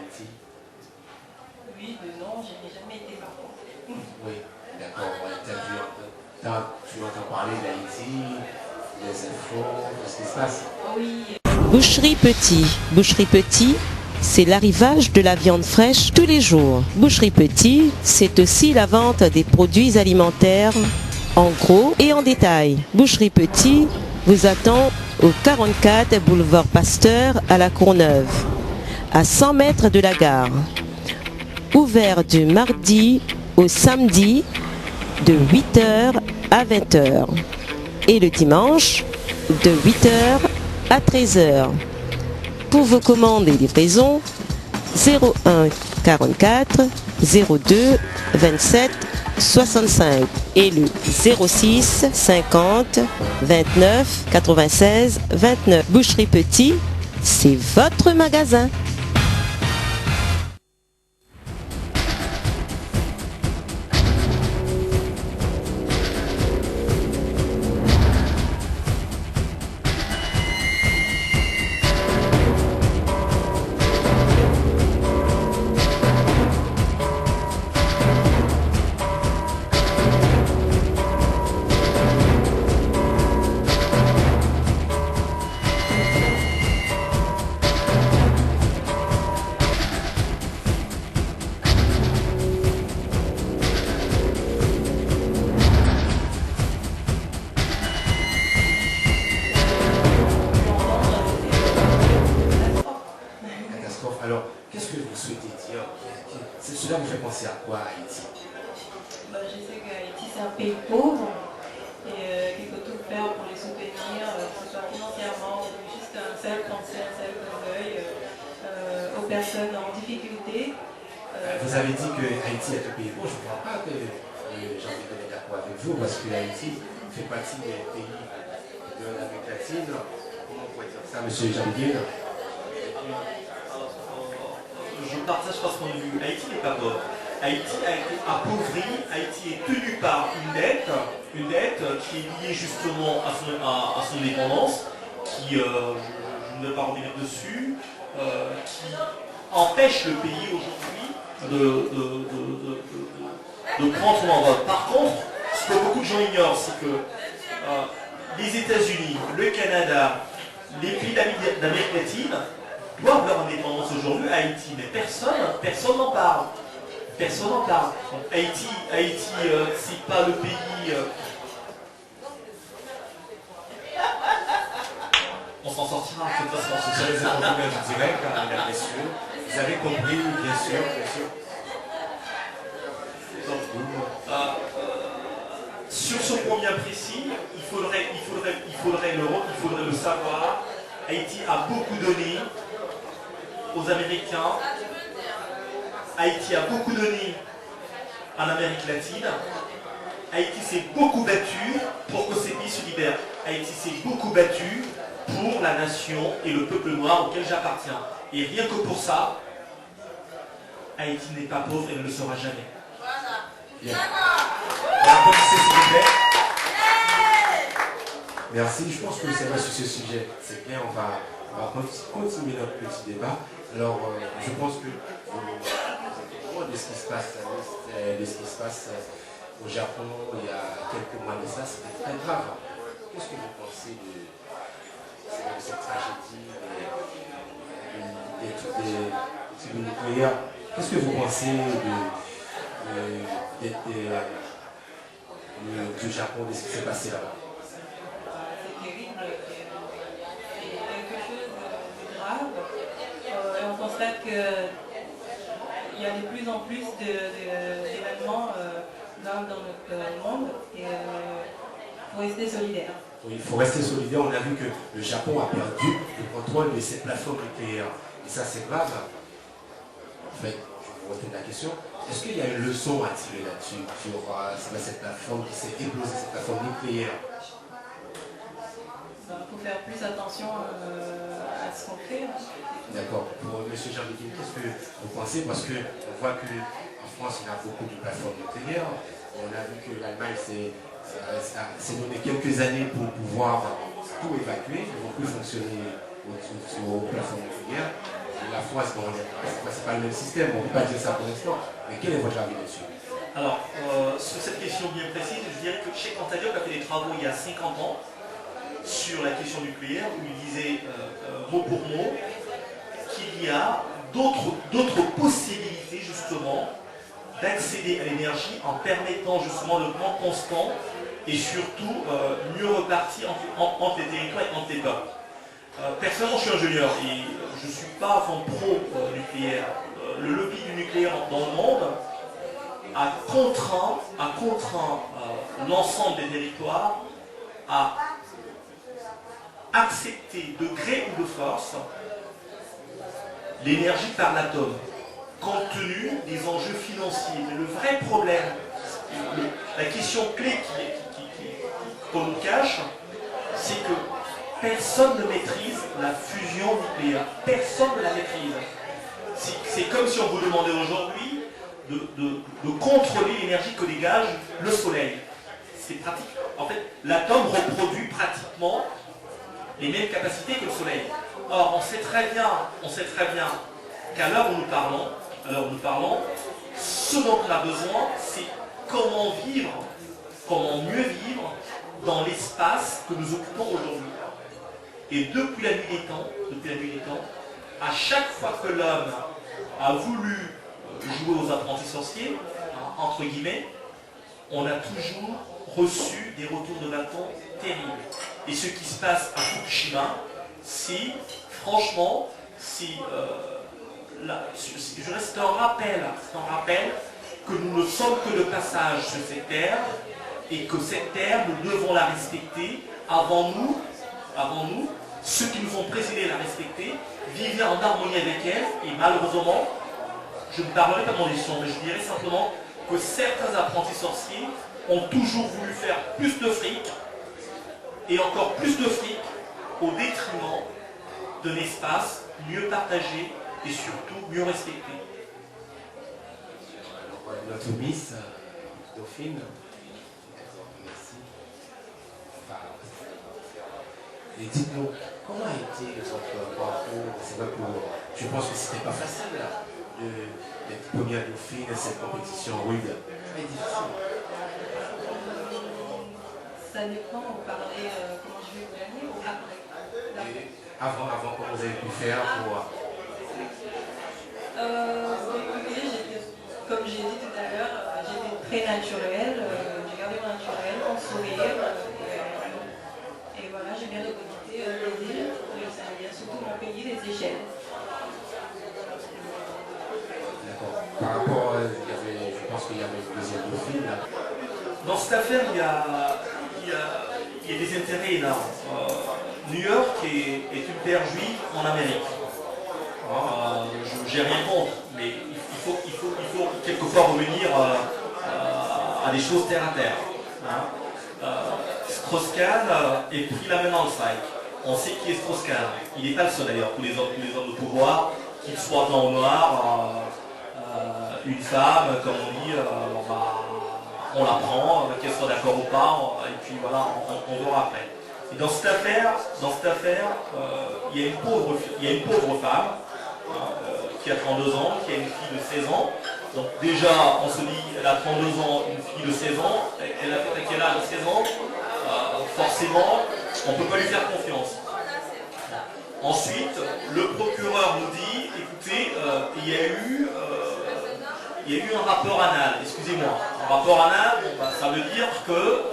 Haïti? Oui, non, je n'ai jamais été par contre. Oui, d'accord. Tu entends parler d'Haïti, des infos, de ce qui se passe? Oui. Boucherie Petit. Boucherie Petit, c'est l'arrivage de la viande fraîche tous les jours. Boucherie Petit, c'est aussi la vente des produits alimentaires en gros et en détail. Boucherie Petit vous attend au 44 boulevard Pasteur à La Courneuve, à 100 mètres de la gare. Ouvert du mardi au samedi de 8h à 20h et le dimanche de 8h à 13h. Pour vos commandes et livraisons, 01 44 02 27 65 et le 06 50 29 96 29. Boucherie Petit, c'est votre magasin. Alors, qu'est-ce que vous souhaitez dire? Cela vous fait penser à quoi, Haïti? Je sais qu'Haïti, c'est un pays pauvre et qu'il faut tout faire pour les soutenir, que ce soit financièrement ou juste un seul conseil, un seul clin d'œil aux personnes en difficulté. Vous avez dit que Haïti est un pays pauvre. Je ne crois pas que j'ai envie de d'accord avec vous, parce que Haïti fait partie des pays de l'Amérique latine. Comment on pourrait dire ça, monsieur Jean-Miguel? Je partage pas ce point de vue. Haïti n'est pas pauvre. Haïti a été appauvri, Haïti est tenu par une dette qui est liée justement à son dépendance, qui, je ne vais pas revenir dessus, qui empêche le pays aujourd'hui de prendre son envol. Par contre, ce que beaucoup de gens ignorent, c'est que les États-Unis, le Canada, les pays d'Amérique latine doivent leur indépendance aujourd'hui à Haïti, mais personne n'en parle. Personne n'en parle. Donc, Haïti, c'est pas le pays. On s'en sortira de toute façon. Sur les économies du direct, mesdames, messieurs, vous avez compris, bien sûr. Sur ce point bien précis, il faudrait le savoir. Haïti a beaucoup donné aux Américains. Haïti a beaucoup donné en Amérique latine. Haïti s'est beaucoup battu pour que ces pays se libèrent. Haïti s'est beaucoup battu pour la nation et le peuple noir auquel j'appartiens. Et rien que pour ça, Haïti n'est pas pauvre et ne le sera jamais. Bien. Applaudissez, s'il vous plaît. Merci, je pense que c'est vrai sur ce sujet. C'est bien, on va continuer notre petit débat. Alors, je pense que de ce qui se passe au Japon il y a quelques mois de ça, c'était très grave. Qu'est-ce que vous pensez de cette tragédie des nucléaires? Qu'est-ce que vous pensez du Japon, de ce qui s'est passé là-bas? C'est terrible, c'est quelque chose de grave. Et on constate qu'il y a de plus en plus d'événements graves dans notre monde et il faut rester solidaire. Oui, il faut rester solidaire. On a vu que le Japon a perdu le contrôle de ses plateformes nucléaires. Et ça, c'est grave. En fait, je vous retourne la question. Est-ce qu'il y a une leçon à tirer là-dessus sur cette plateforme qui s'est éplosée, cette plateforme nucléaire? Il faut faire plus attention à ce qu'on fait. D'accord. Pour M. Jean-Miguel, qu'est-ce que vous pensez? Parce qu'on voit qu'en France, il y a beaucoup de plateformes nucléaires. On a vu que l'Allemagne s'est donné quelques années pour pouvoir tout évacuer, ils ne vont plus fonctionner aux plateformes nucléaires. la France, bon, c'est pas le même système, on ne peut pas dire ça pour l'instant. Mais quel est votre avis dessus? Alors, sur cette question bien précise, je dirais que Cheikh Anta Diop a fait des travaux il y a 50 ans sur la question nucléaire, où il disait mot pour mot qu'il y a d'autres possibilités justement d'accéder à l'énergie en permettant justement le plan constant et surtout mieux reparti entre les territoires et entre les peuples. Personnellement, je suis ingénieur et je ne suis pas un pro nucléaire. Le lobby du nucléaire dans le monde a contraint l'ensemble des territoires à accepter de gré ou de force l'énergie par l'atome, compte tenu des enjeux financiers. Mais le vrai problème, la question clé qu'on nous cache, c'est que personne ne maîtrise la fusion nucléaire. Personne ne la maîtrise. C'est comme si on vous demandait aujourd'hui de contrôler l'énergie que dégage le soleil. C'est pratique. En fait, l'atome reproduit pratiquement les mêmes capacités que le soleil. Or, on sait très bien qu'à l'heure où nous parlons, ce dont on a besoin, c'est comment mieux vivre dans l'espace que nous occupons aujourd'hui. Et depuis la nuit des temps, à chaque fois que l'homme a voulu jouer aux apprentis sorciers, entre guillemets, on a toujours reçu des retours de bâton terribles. Et ce qui se passe à Fukushima, c'est un rappel que nous ne sommes que de passage sur cette terre et que cette terre, nous devons la respecter. Avant nous, ceux qui nous ont précédés la respecter, vivaient en harmonie avec elle, et malheureusement, je ne parlerai pas de mon émission, mais je dirais simplement que certains apprentis sorciers ont toujours voulu faire plus de fric, et encore plus de fric, au détriment d'un espace mieux partagé et surtout mieux respecté. Notre Miss Dauphine, merci. Et dites-nous, comment a été votre parcours? C'est vrai que je pense que c'était pas facile d'être première Dauphine à cette compétition rude. Très difficile. Ça dépend, vous parlez comment je vais gagner ou après? Avant, comment vous avez pu faire pour... Écoutez, comme j'ai dit tout à l'heure, j'étais très naturelle, j'ai gardé mon naturel, mon sourire, et voilà, j'ai bien récolté les îles, surtout mon pays, les Seychelles. D'accord. Par rapport, je pense qu'il y avait une deuxième Dauphine là. Dans cette affaire, il y a des intérêts énormes. New York est une terre juive en Amérique. Je n'ai rien contre, mais il faut quelquefois revenir à des choses terre à terre. Strauss-Kahn est pris la main dans le sac. On sait qui est Strauss-Kahn. Il n'est pas le seul d'ailleurs. Tous les hommes de pouvoir, qu'ils soient blancs ou noirs, une femme, comme on dit, on la prend, qu'elle soit d'accord ou pas, et puis voilà, on verra après. Et dans cette affaire, il y a une pauvre femme qui a 32 ans, qui a une fille de 16 ans. Donc déjà, on se dit, elle a 32 ans, une fille de 16 ans, elle a fait quel âge de 16 ans, forcément, on ne peut pas lui faire confiance. Ensuite, le procureur nous dit, écoutez, il y a eu un rapport anal, excusez-moi. Un rapport anal, ça veut dire que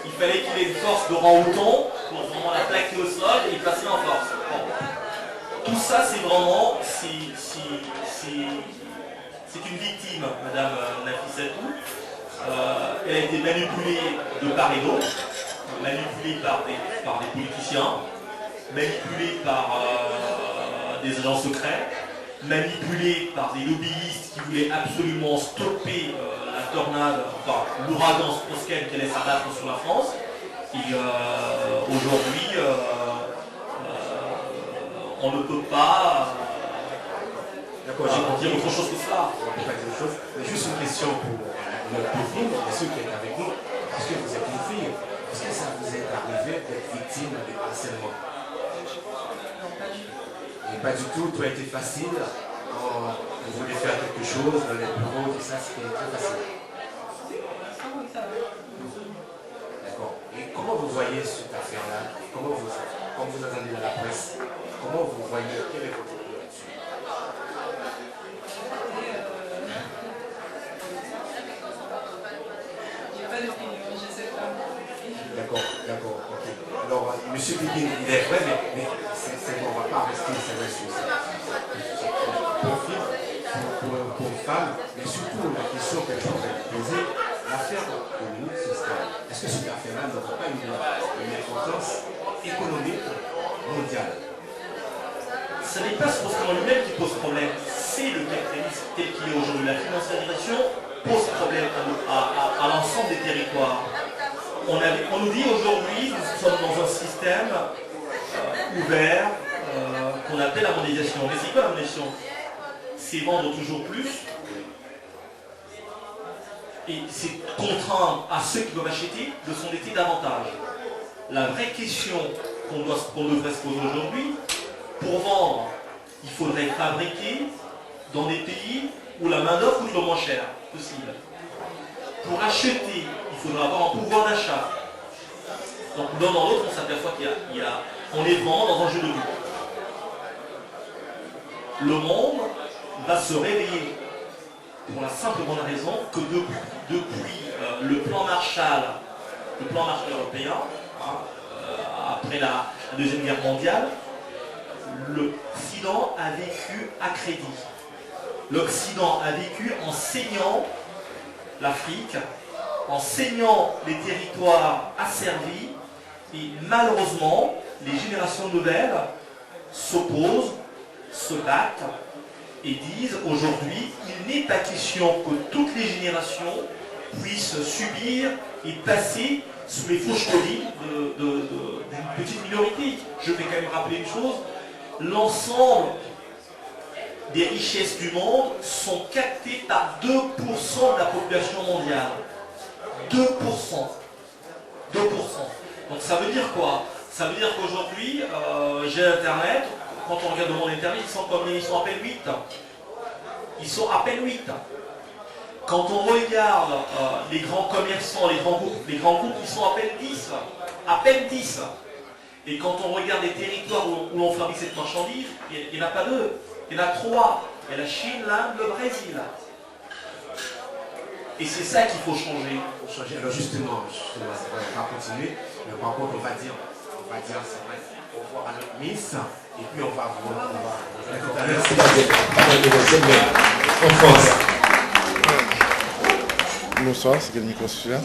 il fallait qu'il ait une force de orang-outan pour vraiment la plaquer au sol et y passer en force. Bon. Tout ça, c'est vraiment, c'est une victime, Madame Nafissatou. Elle a été manipulée de part et d'autre, manipulée par des politiciens, manipulée par des agents secrets, manipulée par des lobbyistes qui voulaient absolument stopper la tornade, enfin l'ouragan Strauss-Kahn qui allait s'abattre sur la France. Et aujourd'hui, on ne peut pas dire autre chose que ça. On ne peut pas dire autre chose. Mais juste une question pour notre Dauphine, et ceux qui sont avec nous, parce que vous êtes une fille, est-ce que ça vous est arrivé d'être victime de harcèlement? Non, pas du tout. Et Pas du tout, tout a été facile. Quand vous voulez faire quelque chose dans les bureaux, tout ça, c'était très facile. D'accord. Et comment vous voyez cette affaire-là? Quand vous entendez dans la presse, comment vous voyez, quel est votre opinion là-dessus? J'ai pas d'opinion, je sais pas. D'accord, d'accord, ok. Alors, M. Biguin, il est vrai, mais c'est bon, on ne va pas rester sur ça. Profil pour une femme, mais surtout la question que je voudrais poser, l'affaire de System, est-ce que cette affaire-là n'aura pas une importance économique mondiale? Ce n'est pas ce poste en lui-même qui pose problème, c'est le capitalisme tel qu'il est aujourd'hui. La financiarisation pose problème à l'ensemble des territoires. On nous dit aujourd'hui, nous sommes dans un système ouvert qu'on appelle la mondialisation. Mais c'est quoi la mondialisation? C'est vendre toujours plus et c'est contraindre à ceux qui doivent acheter de s'endetter davantage. La vraie question qu'on devrait se poser aujourd'hui, pour vendre, il faudrait fabriquer dans des pays où la main-d'œuvre coûte le moins cher possible. Pour acheter, il faudra avoir un pouvoir d'achat. Donc l'un dans l'autre, on s'aperçoit qu'on est vraiment dans un jeu de but. Le monde va se réveiller pour la simple bonne raison que depuis le plan Marshall européen, après la Deuxième Guerre mondiale, l'Occident a vécu à crédit. L'Occident a vécu en saignant l'Afrique, en saignant les territoires asservis, et malheureusement, les générations nouvelles s'opposent, se battent et disent aujourd'hui, il n'est pas question que toutes les générations puissent subir et passer sous les fauches colis d'une petite minorité. Je vais quand même rappeler une chose, l'ensemble des richesses du monde sont captées par 2% de la population mondiale. 2%. 2%. Donc ça veut dire quoi? Ça veut dire qu'aujourd'hui, j'ai Internet, quand on regarde mon Internet, ils sont à peine 8. Ils sont à peine 8. Quand on regarde les grands commerçants, les grands groupes, ils sont à peine 10. À peine 10. Et quand on regarde les territoires où on fabrique cette marchandise, il n'y en a pas deux. Il y en a 3. Il y a la Chine, l'Inde, le Brésil. Et c'est ça qu'il faut changer. Alors justement, on va continuer. Mais par contre, on va dire, c'est vrai, au revoir à notre Miss. Et puis on va voir. Tout à l'heure, en France. Bonsoir, c'est quel micro celui-là?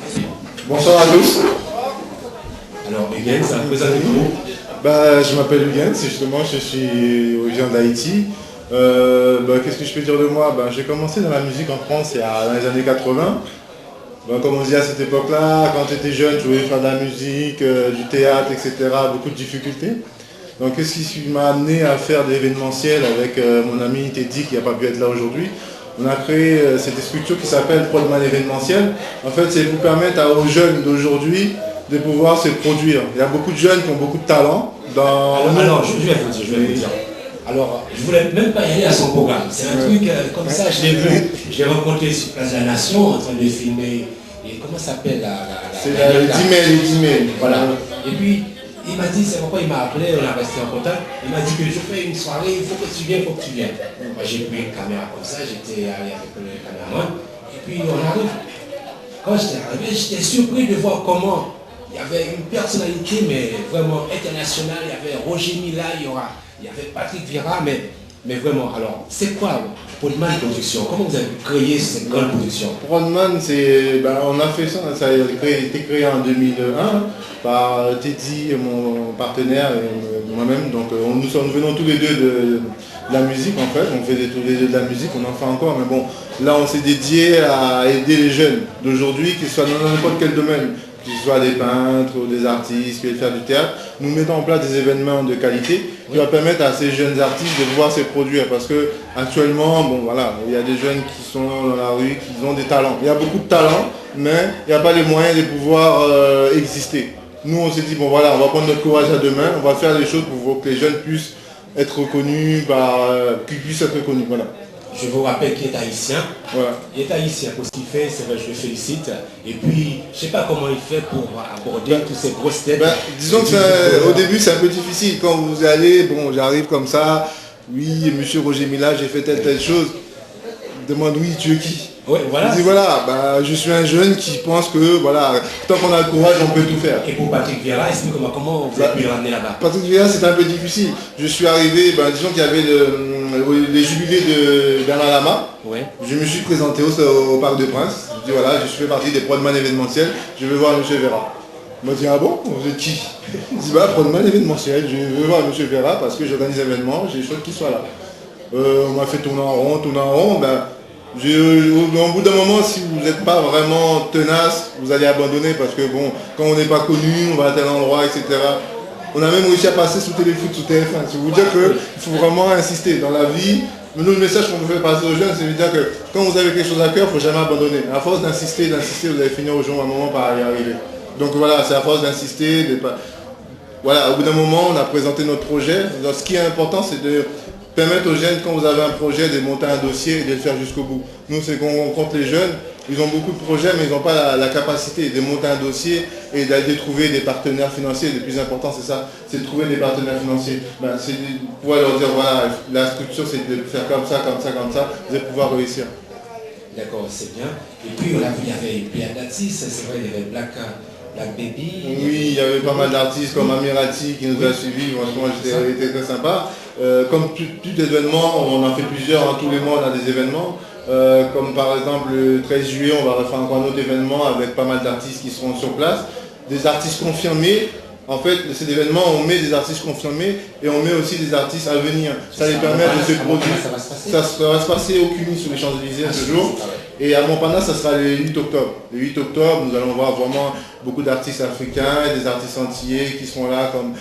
Bonsoir à tous. Alors, Huguens, présentez-vous. Je m'appelle Huguens, justement, je suis originaire d'Haïti. Qu'est-ce que je peux dire de moi? J'ai commencé dans la musique en France dans les années 80. Comme on disait à cette époque-là, quand tu étais jeune, tu voulais faire de la musique, du théâtre, etc. Beaucoup de difficultés. Donc qu'est-ce qui m'a amené à faire de l'événementiel avec mon ami Teddy qui n'a pas pu être là aujourd'hui? On a créé cette structure qui s'appelle Prodman événementiel. En fait, c'est pour permettre aux jeunes d'aujourd'hui de pouvoir se produire. Il y a beaucoup de jeunes qui ont beaucoup de talent. Alors, je vais vous dire. Alors, je ne voulais même pas y aller à son programme. C'est un truc comme ça, je l'ai vu. Je l'ai rencontré sur Place de la Nation en train de filmer. Et comment ça s'appelle c'est les 10 mails. Voilà. Et puis, il m'a dit, c'est pourquoi il m'a appelé, on a resté en contact. Il m'a dit que je fais une soirée, il faut que tu viennes, Moi, j'ai pris une caméra comme ça, j'étais allé avec le caméraman. Et puis, on arrive. Quand j'étais arrivé, j'étais surpris de voir comment il y avait une personnalité, mais vraiment internationale. Il y avait Roger Mila, il y avait Patrick Vieira, mais vraiment, alors, c'est quoi Prodman Production? Comment vous avez créé cette grande production? Prodman, on a fait ça, ça a été créé en 2001 par Teddy, mon partenaire, et moi-même. Donc nous venons tous les deux de la musique en fait, on faisait tous les deux de la musique, on en fait encore, mais bon, là on s'est dédié à aider les jeunes d'aujourd'hui, qu'ils soient dans n'importe quel domaine, qu'ils soient des peintres ou des artistes qui veulent faire du théâtre. Nous mettons en place des événements de qualité qui va permettre à ces jeunes artistes de pouvoir se produire, parce que actuellement, il y a des jeunes qui sont dans la rue, qui ont des talents. Il y a beaucoup de talents, mais il n'y a pas les moyens de pouvoir exister. Nous on s'est dit, on va prendre notre courage à deux mains, on va faire des choses pour que les jeunes puissent être reconnu, qu'il puisse être reconnu. Voilà. Je vous rappelle qu'il est haïtien. Voilà. Il est haïtien pour ce qu'il fait, c'est vrai, je le félicite. Et puis, je ne sais pas comment il fait pour aborder toutes ces grosses têtes. Disons que au début, c'est un peu difficile. Quand vous allez, bon, j'arrive comme ça, oui, monsieur Roger Mila, j'ai fait telle chose. Demande, oui, tu es qui? Ouais, voilà. Je dis, voilà, je suis un jeune qui pense que, voilà, tant qu'on a le courage, on peut tout faire. Et pour Patrick Vieira, explique-moi comment vous êtes pu le ramener là-bas. Patrick Vieira, c'était un peu difficile. Je suis arrivé, disons qu'il y avait les jubilés de Bernard Lama. Ouais. Je me suis présenté au Parc de Prince. Je dis, voilà, je fais partie des Prodman événementiels. Je veux voir monsieur Vieira. Il m'a dit, ah bon, vous êtes qui? Je dis, Prodman événementiel. Je veux voir monsieur Vieira parce que j'organise l'événement, j'ai chaud qu'il soit là. On m'a fait tourner en rond. Au bout d'un moment, si vous n'êtes pas vraiment tenace, vous allez abandonner parce que bon, quand on n'est pas connu, on va à tel endroit, etc. On a même réussi à passer sous Téléfoot, sous TF1. C'est vous dire qu'il faut vraiment insister dans la vie. Mais nous, le message qu'on peut faire passer aux jeunes, c'est de dire que quand vous avez quelque chose à cœur, il ne faut jamais abandonner. À force d'insister, vous allez finir au jour un moment par y arriver. Donc voilà, c'est à force d'insister. Voilà, au bout d'un moment, on a présenté notre projet. Donc, ce qui est important, c'est de permettre aux jeunes, quand vous avez un projet, de monter un dossier et de le faire jusqu'au bout. Nous, c'est qu'on rencontre les jeunes, ils ont beaucoup de projets, mais ils n'ont pas la capacité de monter un dossier et d'aller trouver des partenaires financiers. Le plus important, c'est ça, c'est de trouver des partenaires financiers. C'est de pouvoir leur dire, voilà, la structure, c'est de faire comme ça, vous allez pouvoir réussir. D'accord, c'est bien. Et puis, on a vu, il y avait Piadatis, c'est vrai, il y avait Black Baby. Oui, il y avait pas mal d'artistes comme Amirati qui nous a suivis, franchement, c'était très sympa. Comme tout événement, on en fait plusieurs, tous les mois on a des événements. Comme par exemple le 13 juillet, on va refaire encore un autre événement avec pas mal d'artistes qui seront sur place. Des artistes confirmés. En fait, cet événement, on met des artistes confirmés et on met aussi des artistes à venir. Ça les permet de se produire. Ça va se passer au CUNY sur les Champs-Élysées ce jour. Et à Montparnasse, ça sera le 8 octobre. Le 8 octobre, nous allons voir vraiment beaucoup d'artistes africains et des artistes antillais qui seront là comme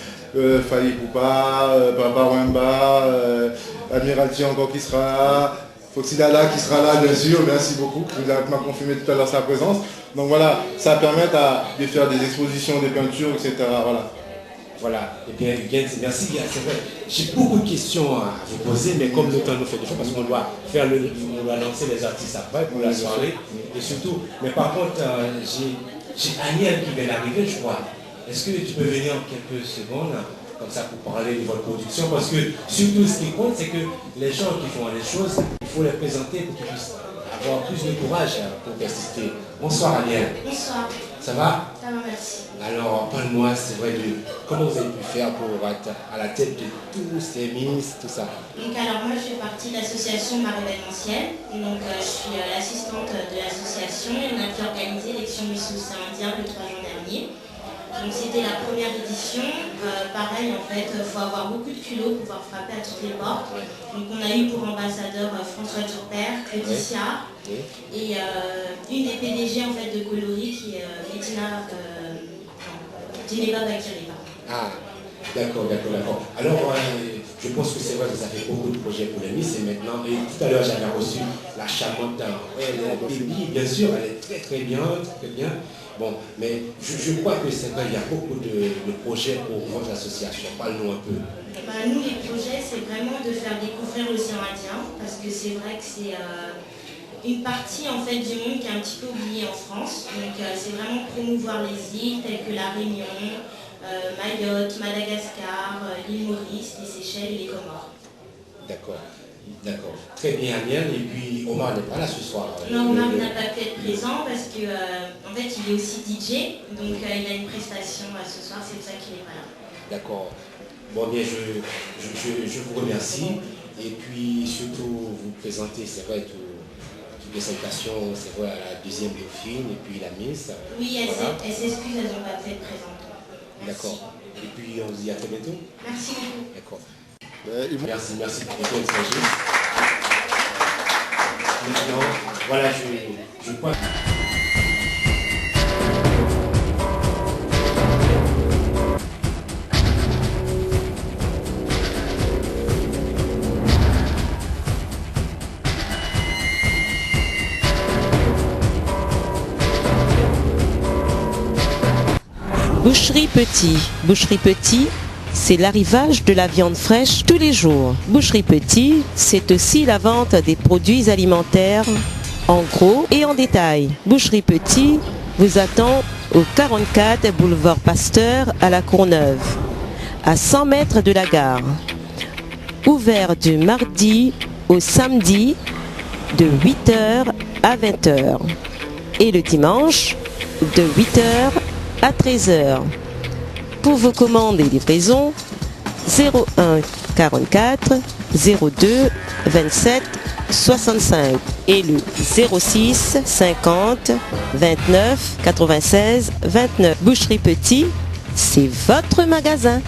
Fali Poupa, Papa Wemba, Admiralty encore qui sera là, Foxy Dada qui sera là bien sûr, merci beaucoup, qui m'a confirmé tout à l'heure sa présence. Donc voilà, ça permet de faire des expositions, des peintures, etc. Voilà. Et bien, merci. C'est vrai. J'ai beaucoup de questions à vous poser, mais comme le temps nous fait défaut, parce qu'on doit lancer les artistes après pour la soirée, et surtout. Mais par contre, j'ai Aniel qui vient d'arriver, je crois. Est-ce que tu peux venir en quelques secondes, comme ça, pour parler de votre production? Parce que surtout, ce qui compte, c'est que les gens qui font les choses, il faut les présenter pour qu'ils puissent avoir plus de courage pour persister. Bonsoir Aniel. Bonsoir. Ça va? Ça va, merci. Alors, parle-moi, c'est vrai, comment vous avez pu faire pour être à la tête de tous ces Miss, tout ça? Donc, alors, moi, je fais partie de l'association Mar événementielle. Donc, je suis l'assistante de l'association et on a pu organiser l'élection Miss Océan Indien le 3 juin dernier. Donc, c'était la première édition. Pareil, en fait, il faut avoir beaucoup de culot pour pouvoir frapper à toutes les portes. Donc, on a eu pour ambassadeur François Turpère, Claudicia. Et une des PDG en fait de Coloris qui est Djeneba Bakiri. Ah, d'accord. Alors, je pense que c'est vrai que ça fait beaucoup de projets pour les Miss et maintenant, et tout à l'heure j'avais reçu la charmante, Baby, bien sûr, elle est très bien. Bon, mais je crois que c'est vrai, il y a beaucoup de projets pour votre association. Parle-nous un peu. Nous, les projets, c'est vraiment de faire découvrir l'océan Indien, parce que c'est vrai que c'est une partie en fait du monde qui est un petit peu oubliée en France. Donc c'est vraiment promouvoir les îles telles que la Réunion, Mayotte, Madagascar, l'île Maurice, les Seychelles et les Comores. D'accord. Très bien Aniel, et puis Omar n'est pas là ce soir. Non, Omar n'a pas pu être présent parce que en fait il est aussi DJ, donc il a une prestation ce soir, c'est pour ça qu'il n'est pas là. D'accord. Bon bien, je vous remercie et puis surtout vous présenter, c'est vrai, toutes les salutations, c'est vrai, à la deuxième dauphine et puis la Miss. Oui, elle s'excuse, elles n'ont pas pu être présentes. D'accord. Et puis on se dit à très bientôt. Merci beaucoup. D'accord. Merci pour votre message. Maintenant, voilà, je crois. Boucherie Petit, c'est l'arrivage de la viande fraîche tous les jours. Boucherie Petit, c'est aussi la vente des produits alimentaires en gros et en détail. Boucherie Petit vous attend au 44 boulevard Pasteur à La Courneuve, à 100 mètres de la gare. Ouvert du mardi au samedi de 8h à 20h et le dimanche de 8h à 13h. Pour vos commandes et livraisons, 01 44 02 27 65 et le 06 50 29 96 29. Boucherie Petit, c'est votre magasin.